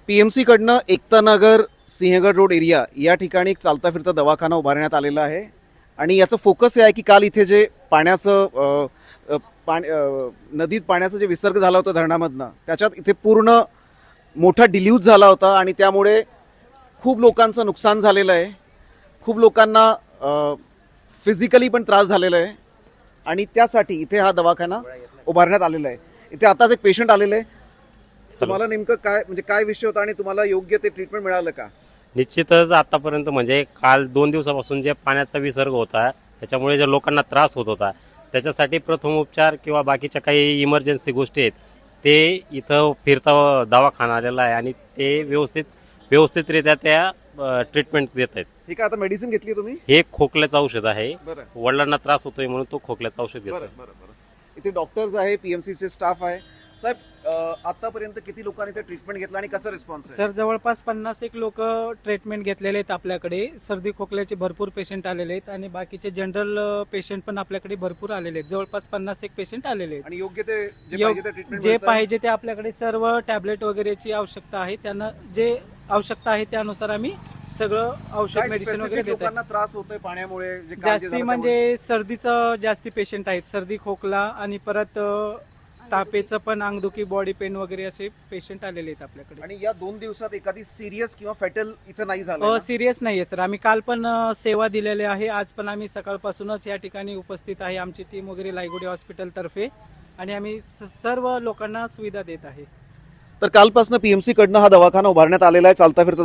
PMC कडनं Ekta Nagar Sinhagad road area या ठिकाणी एक चालता फिरता दवाखाना उभारण्यात आलेला आहे आणि याचं फोकस हे आहे की काल इथे जे पाण्याचं नदीत पाण्याचा जे विसर्ग झाला होता धरणामधनं त्याच्यात इथे पूर्ण मोठा डिल्यूज झाला होता आणि त्यामुळे खूप लोकांचं नुकसान झालेलं आहे. खूप लोकांना फिजिकली पण त्रास झालेला आहे आणि त्यासाठी इथे हा दवाखाना उभारण्यात आलेला आहे. इथे आताच एक पेशंट आलेले आहे. तुम्हाला नेमकं काय म्हणजे काय विषय होता आणि तुम्हाला योग्य ते ट्रीटमेंट मिळालं का? निश्चितच आतापर्यंत म्हणजे काल 2 दिवसापासून जे पाण्याचा विसर्ग होता त्याच्यामुळे जे लोकांना त्रास होत होता त्याच्यासाठी प्रथम उपचार किंवा बाकीच्या काही इमर्जन्सी गोष्टी आहेत ते इथं फिरता दवाखाना आलेला आहे आणि ते व्यवस्थितरित्या त्या ट्रीटमेंट देत आहेत. ठीक आहे. आता मेडिसिन घेतली तुम्ही? हे खोकल्याचं औषध आहे. बरं वडिलांना त्रास होतोय म्हणून तो खोकल्याचं औषध घेतोय. बरं. इथे डॉक्टर्स आहे, पीएमसीचे स्टाफ आहे. साहेब, आतापर्यंत किती लोकांनी ते ट्रीटमेंट घेतलं आणि कसं रिस्पॉन्स आहे? सर जवळपास 50 लोक ट्रीटमेंट घेतलेले आहेत आपल्याकडे. सर्दी खोकल्याचे भरपूर पेशंट आलेले आहेत आणि बाकीचे जनरल पेशंट पण आपल्याकडे भरपूर आलेले आहेत. जवळपास 50 पेशंट आलेले आहेत आणि योग्य ते जे पाहिजे ते ट्रीटमेंट जे पाहिजे ते आपल्याकडे सर्व टॅबलेट वगैरेची आवश्यकता आहे. त्यांना जे आवश्यकता आहे त्यानुसार आम्ही सगळं औषध मेडिसिन वगैरे देतो. लोकांना त्रास होतोय पाण्यामुळे जे जास्ती म्हणजे सर्दीचं जास्ती पेशंट आहेत. सर्दी खोकला आणि परत तापेचं पण, अंगदुखी, बॉडी पेन वगैरे असे पेशंट आलेले आहेत आपल्याकडे. आणि या 2 दिवसात एखादी सिरियस किंवा फॅटल इथं नाही झालं? सिरियस नाहीये सर. आम्ही काल पण सेवा दिलेली आहे. आज पण आम्ही सकाळपासूनच या ठिकाणी उपस्थित आहे. आमची टीम वगैरे लायगुडी हॉस्पिटल तर्फे आणि आम्ही सर्व लोकांना सुविधा देत आहे. तर कालपासून पीएमसी कडनं हा दवाखाना उभारण्यात आलेला आहे चालता फिरता.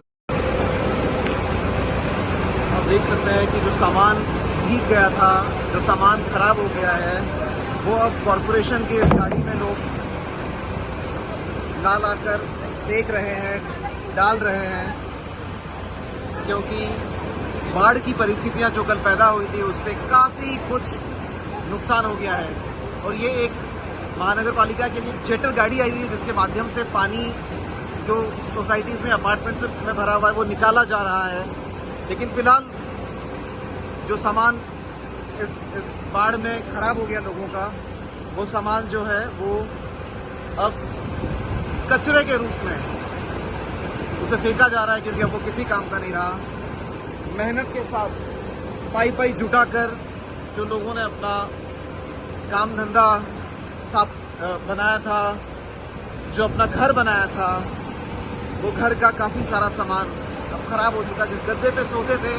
आप देख सकते हैं कि जो सामान भीग गया था, जो सामान खराब हो गया है, वो अब कॉरपोरेशन की इस गाड़ी में लोग ला कर देख रहे हैं, डाल रहे हैं, क्योंकि बाढ़ की परिस्थितियां जो कल पैदा हुई थी उससे काफ़ी कुछ नुकसान हो गया है. और ये एक महानगर पालिका के लिए जेटर गाड़ी आई हुई है जिसके माध्यम से पानी जो सोसाइटीज़ में अपार्टमेंट्स में भरा हुआ है वो निकाला जा रहा है. लेकिन फिलहाल जो सामान इस बाढ़ में खराब हो गया लोगों का, वो सामान जो है वो अब कचरे के रूप में उसे फेंका जा रहा है क्योंकि अब वो किसी काम का नहीं रहा. मेहनत के साथ पाई जुटा कर जो लोगों ने अपना काम धंधा बनाया था, जो अपना घर बनाया था, वो घर का काफ़ी सारा सामान अब खराब हो चुका. जिस गद्दे पे सोते थे,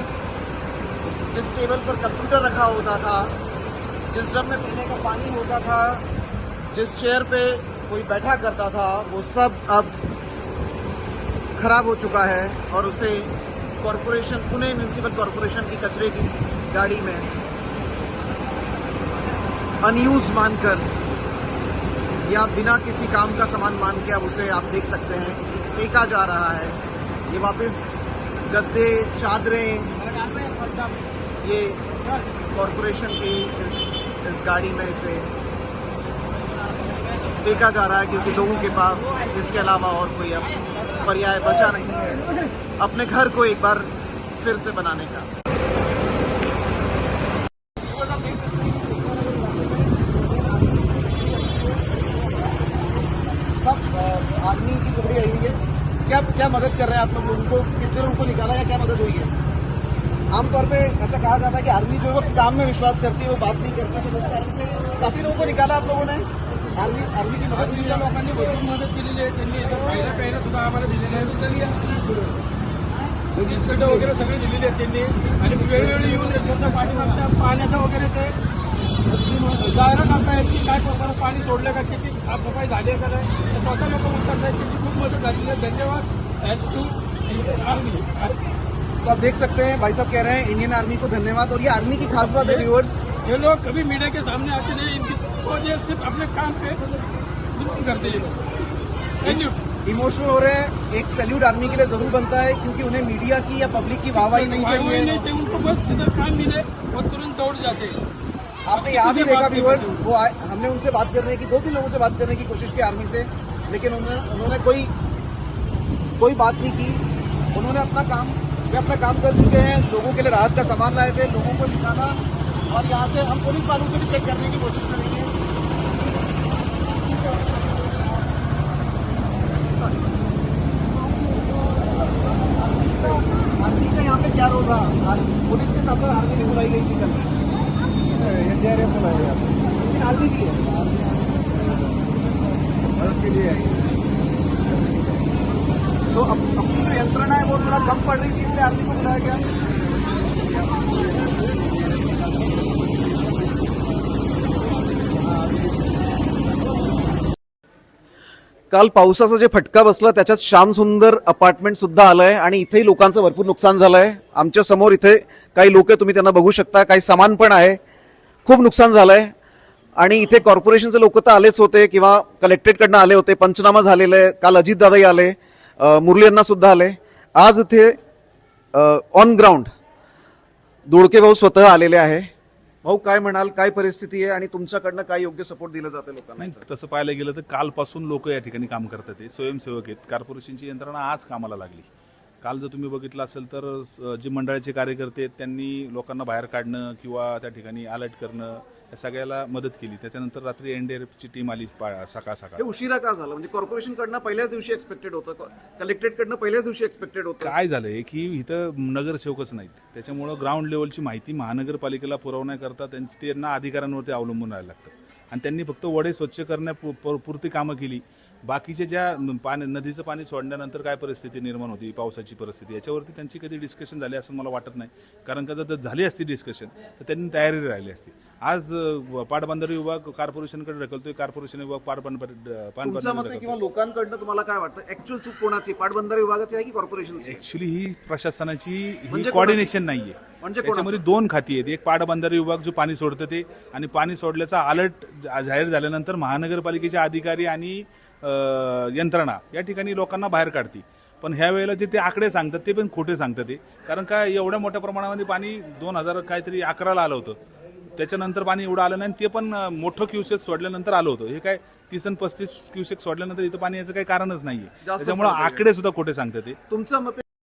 जिस टेबल पर कंप्यूटर रखा होता था, जिस ड्रम में पीने का पानी होता था, जिस चेयर पे कोई बैठा करता था, वो सब अब खराब हो चुका है और उसे कॉरपोरेशन, पुणे म्यूनिसिपल कॉरपोरेशन की कचरे की गाड़ी में अनयूज मानकर या बिना किसी काम का सामान मान के अब उसे आप देख सकते हैं फेंका जा रहा है. ये वापस गद्दे, चादरें, ये कॉरपोरेशन की इस गाड़ी में इसे फेंका जा रहा है क्योंकि लोगों के पास इसके अलावा और कोई अब पर्याय बचा नहीं है अपने घर को एक बार फिर से बनाने का. आदमी की टुकड़ी आई हुई है. क्या मदद कर रहे हैं आप लोग? उनको कितने लोगों को निकाला या क्या मदद हुई है? आमतौर पे ऐसा कहा जाता है कि आर्मी जो है वो काम में विश्वास करती है, वो बात नहीं करती है. तो कारण से काफी लोगों को निकाला आप लोगों ने. आर्मी की मदत दिलेली आहे. लोकांनी भरपूर मदत केलेली आहे. त्यांनी पहिला सुद्धा आम्हाला दिलेलं आहे. बिस्किटं वगैरे सगळे दिलेले आहेत त्यांनी आणि वेळोवेळी येऊन त्यांच्या पाठीमागच्या पाण्याचा वगैरे ते जाहिरात करतायत की काय प्रकारे पाणी सोडलं का, किती साफसफाई झाली आहे का नाही. स्वतः लोक म्हणतात त्यांची खूप मदत झालेली आहे. धन्यवाद थैंक्स टू आर्मी. तो आप देख सकते हैं भाई साहब कह रहे हैं इंडियन आर्मी को धन्यवाद. और ये आर्मी की खास बात है व्यूअर्स, ये लोग कभी मीडिया के सामने आते नहीं. इनकी वजह सिर्फ अपने काम पे बिल्कुल करते ये लोग. सैल्यूट. इमोशनल हो रहे हैं. एक सैल्यूट आर्मी के लिए जरूर बनता है क्योंकि उन्हें मीडिया की या पब्लिक की वाहवाही नहीं चाहिए. उनको बस जिधर काम मिले वो तुरंत दौड़ जाते हैं. आपने यहाँ भी देखा व्यूअर्स, वो हमने उनसे बात करने की 2-3 लोगों से बात करने की कोशिश की आर्मी से, लेकिन उन्होंने कोई बात नहीं की. उन्होंने अपना काम कर चुके हैं. लोगों के लिए राहत का सामान लाए थे, लोगों को निकाला. और यहाँ से हम पुलिस वालों से भी चेक करने की कोशिश करेंगे. के लिए आई। तो अपनी जो यंत्रणा है वो थोड़ा कम पड़ रही थी, इसलिए आदमी को बुलाया गया। काल पावसाचा जे फटका बसला त्याच्यात श्याम सुंदर अपार्टमेंट सुद्धा आलंय आणि इथेही लोकांचं भरपूर नुकसान झालंय। आमच्या समोर इथे काही लोक तुम्ही त्यांना बघू शकता, काही सामान पण आहे, खूप नुकसान झालंय। आणि इथे कॉर्पोरेशनचे लोक तर आलेच होते किंवा कलेक्टेडकडनं आले होते, पंचनामा झालेला आहे। काल अजितदादाही आले, मुरली यांना सुद्धा आले। आज इथे ऑन ग्राउंड दोडके भाऊ स्वतः आलेले आहे। भाऊ काय म्हणाल, काय परिस्थिती आहे आणि तुमच्याकडनं काय योग्य सपोर्ट दिलं जाते लोकांना? नाही, तसं पाहायला गेलं तर कालपासून लोक या ठिकाणी काम करतात, ते स्वयंसेवक आहेत। कॉर्पोरेशनची यंत्रणा आज कामाला लागली। काल जर तुम्ही बघितलं असेल तर जे मंडळाचे कार्यकर्ते आहेत त्यांनी लोकांना बाहेर काढणं किंवा त्या ठिकाणी अलर्ट करणं या सगळ्याला मदत केली। त्याच्यानंतर रात्री एनडीआरएफची टीम आली सकाळ हे सकाळ। उशिरा का झालं? म्हणजे कॉर्पोरेशनकडनं पहिल्याच दिवशी एक्सपेक्टेड होतं, कलेक्टेडकडनं पहिल्याच दिवशी एक्सपेक्टेड होतं। काय झालंय की इथं नगरसेवकच नाहीत, त्याच्यामुळं ग्राउंड लेवलची माहिती महानगरपालिकेला पुरवण्याकरता त्यांना अधिकाऱ्यांवरती अवलंबून राहायला लागतं आणि त्यांनी फक्त वडे स्वच्छ करण्यापुरती कामं केली। बाकीचे ज्या नदीचं पाणी सोडल्यानंतर काय परिस्थिती निर्माण होती, पावसाची परिस्थिती, याच्यावरती त्यांची कधी डिस्कशन झाली असं मला वाटत नाही। कारण का जर झाली असती डिस्कशन तर त्यांनी तयारी राहिली असती। आज पाटबंधारे विभाग कॉर्पोरेशनकडे ढकलतोय, कॉर्पोरेशन विभाग तुमचं मत आहे किंवा लोकांकडनं तुम्हाला काय वाटतं, ऍक्च्युअल चूक कोणाची, पाटबंधारे विभागाची आहे की कॉर्पोरेशनची? ऍक्च्युली ही प्रशासनाची म्हणजे कोऑर्डिनेशन नाहीये। म्हणजे त्याच्यामध्ये दोन खाती आहेत, एक पाटबंधारे विभाग जो पाणी सोडतं ते, आणि पाणी सोडल्याचा अलर्ट जाहीर झाल्यानंतर महानगरपालिकेचे अधिकारी आणि यंत्रणा या ठिकाणी लोकांना बाहेर काढते। पण ह्या वेळेला जे ते आकडे सांगतात ते पण खोटे सांगतात ते, कारण काय एवढ्या मोठ्या प्रमाणामध्ये पाणी 2011ला आलं होतं, त्याच्यानंतर पाणी एवढं आलं नाही, ते पण मोठं क्युसेक सोडल्यानंतर आलं होतं। हे काय 30 आणि 35 क्युसेक सोडल्यानंतर इथं पाणी याचं काही कारणच नाहीये, त्याच्यामुळे आकडे सुद्धा खोटे सांगतात ते। तुमचं मत